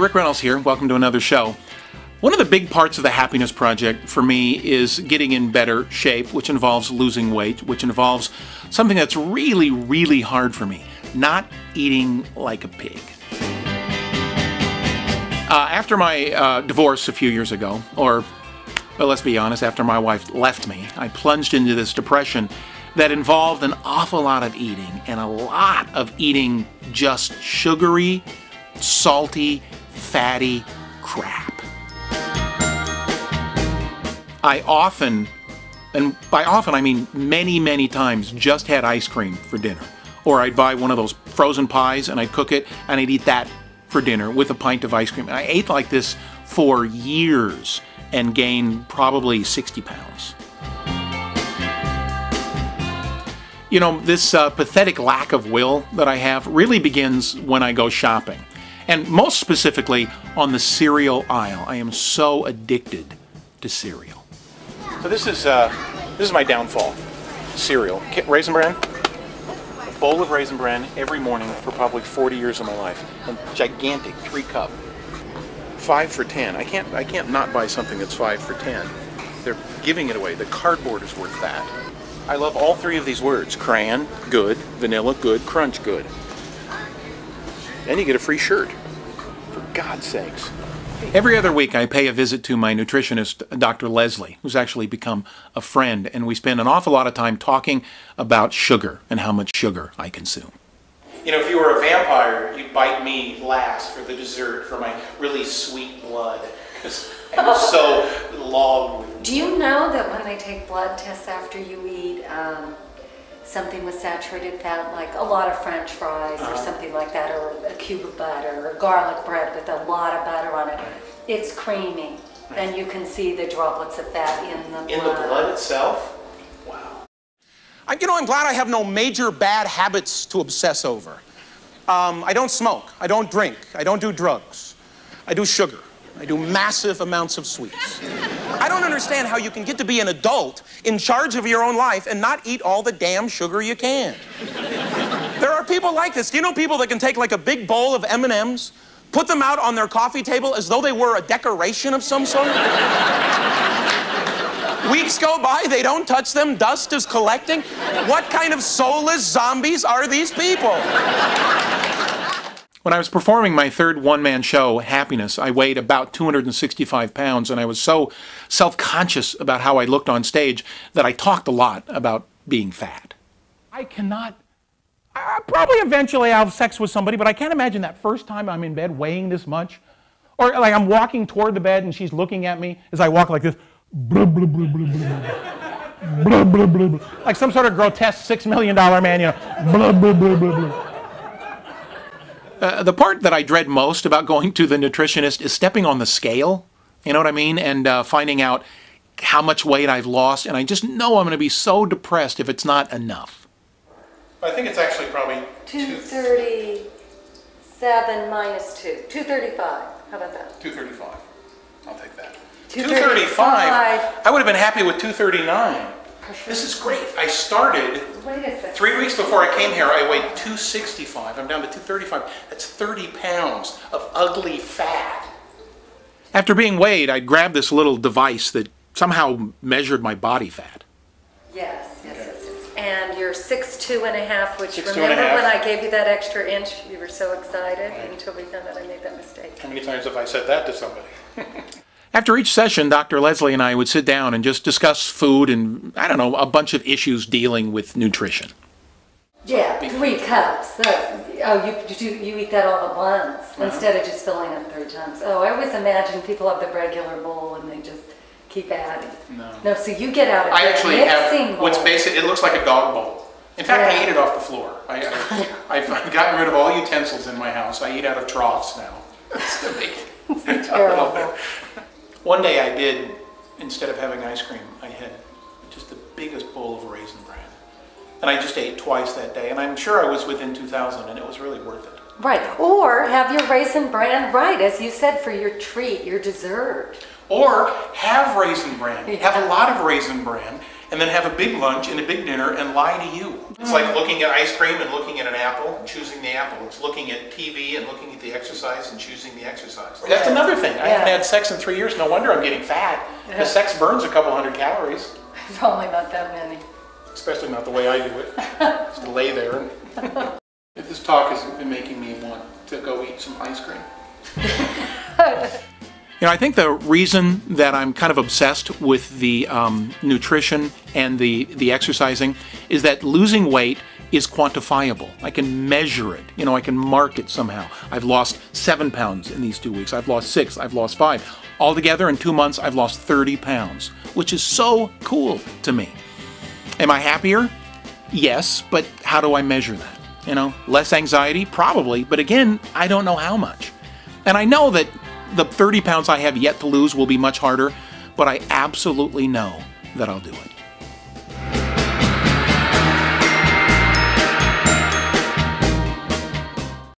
Rick Reynolds here. Welcome to another show. One of the big parts of the happiness project for me is getting in better shape, which involves losing weight, which involves something that's really, really hard for me, not eating like a pig. After my divorce a few years ago, or well, let's be honest, after my wife left me, I plunged into this depression that involved an awful lot of eating, and a lot of eating just sugary, salty, fatty crap. I often, and by often I mean many, many times, just had ice cream for dinner. Or I'd buy one of those frozen pies and I'd cook it and I'd eat that for dinner with a pint of ice cream. And I ate like this for years and gained probably 60 pounds. You know, this pathetic lack of will that I have really begins when I go shopping. And most specifically on the cereal aisle. I am so addicted to cereal. So this is my downfall. Cereal. Raisin Bran. A bowl of Raisin Bran every morning for probably 40 years of my life. A gigantic 3-cup. 5 for 10. I can't not buy something that's 5 for 10. They're giving it away. The cardboard is worth that. I love all three of these words. Crayon, good. Vanilla, good. Crunch, good. And you get a free shirt. For God's sakes. Every other week I pay a visit to my nutritionist, Dr. Leslie, who's actually become a friend, and we spend an awful lot of time talking about sugar and how much sugar I consume. You know, if you were a vampire, you'd bite me last for the dessert, for my really sweet blood, because I'm so logged. Do you know that when they take blood tests after you eat something with saturated fat, like a lot of French fries or something like that, or a cube of butter, or garlic bread with a lot of butter on it, it's creamy, and you can see the droplets of fat in the blood. In the blood itself? Wow. You know, I'm glad I have no major bad habits to obsess over. I don't smoke, I don't drink, I don't do drugs. I do sugar. I do massive amounts of sweets. I don't understand how you can get to be an adult in charge of your own life and not eat all the damn sugar you can. There are people like this. Do you know people that can take like a big bowl of M&Ms, put them out on their coffee table as though they were a decoration of some sort? Weeks go by, they don't touch them, dust is collecting. What kind of soulless zombies are these people? When I was performing my third one-man show, Happiness, I weighed about 265 pounds, and I was so self-conscious about how I looked on stage that I talked a lot about being fat. I probably eventually I'll have sex with somebody, but I can't imagine that first time I'm in bed weighing this much. Or like I'm walking toward the bed and she's looking at me as I walk like this. Blah, blah, blah, blah, blah. Blah, blah, blah, blah. Like some sort of grotesque $6 million man, you know. Blah, blah, blah, blah, blah. The part that I dread most about going to the nutritionist is stepping on the scale, you know what I mean, and finding out how much weight I've lost, and I just know I'm going to be so depressed if it's not enough. I think it's actually probably 237 minus 2. 235. How about that? 235. I'll take that. 235. I would have been happy with 239. This is great. I started 3 weeks before I came here. I weighed 265. I'm down to 235. That's 30 pounds of ugly fat. After being weighed, I grabbed this little device that somehow measured my body fat. Yes. And you're 6'2½", which remember when I gave you that extra inch, you were so excited until we found out I made that mistake. How many times have I said that to somebody? After each session, Dr. Leslie and I would sit down and just discuss food and, I don't know, a bunch of issues dealing with nutrition. Yeah, 3 cups. You eat that all at once instead of just filling up 3 times. Oh, I always imagine people have the regular bowl and they just keep adding. No, so you get out of I actually have bowl. What's basic. It looks like a dog bowl. In fact, I eat it off the floor. I've gotten rid of all utensils in my house. I eat out of troughs now. It's terrible. One day I did, instead of having ice cream, I had just the biggest bowl of Raisin Bran. And I just ate twice that day, and I'm sure I was within 2,000, and it was really worth it. Right, or have your Raisin Bran right, as you said, for your treat, your dessert. Or have Raisin Bran, have a lot of Raisin Bran, and then have a big lunch and a big dinner and lie to you. It's like looking at ice cream and looking at an apple and choosing the apple. It's looking at TV and looking at the exercise and choosing the exercise. That's another thing. I haven't had sex in 3 years. No wonder I'm getting fat, because sex burns a couple hundred calories. Probably not that many. Especially not the way I do it. Just lay there. This talk has been making me want to go eat some ice cream. You know, I think the reason that I'm kind of obsessed with the nutrition and the exercising is that losing weight is quantifiable. I can measure it. You know, I can mark it somehow. I've lost 7 pounds in these 2 weeks. I've lost 6. I've lost 5. Altogether, in 2 months, I've lost 30 pounds, which is so cool to me. Am I happier? Yes, but how do I measure that? You know, less anxiety? Probably, but again, I don't know how much. And I know that the 30 pounds I have yet to lose will be much harder, but I absolutely know that I'll do it.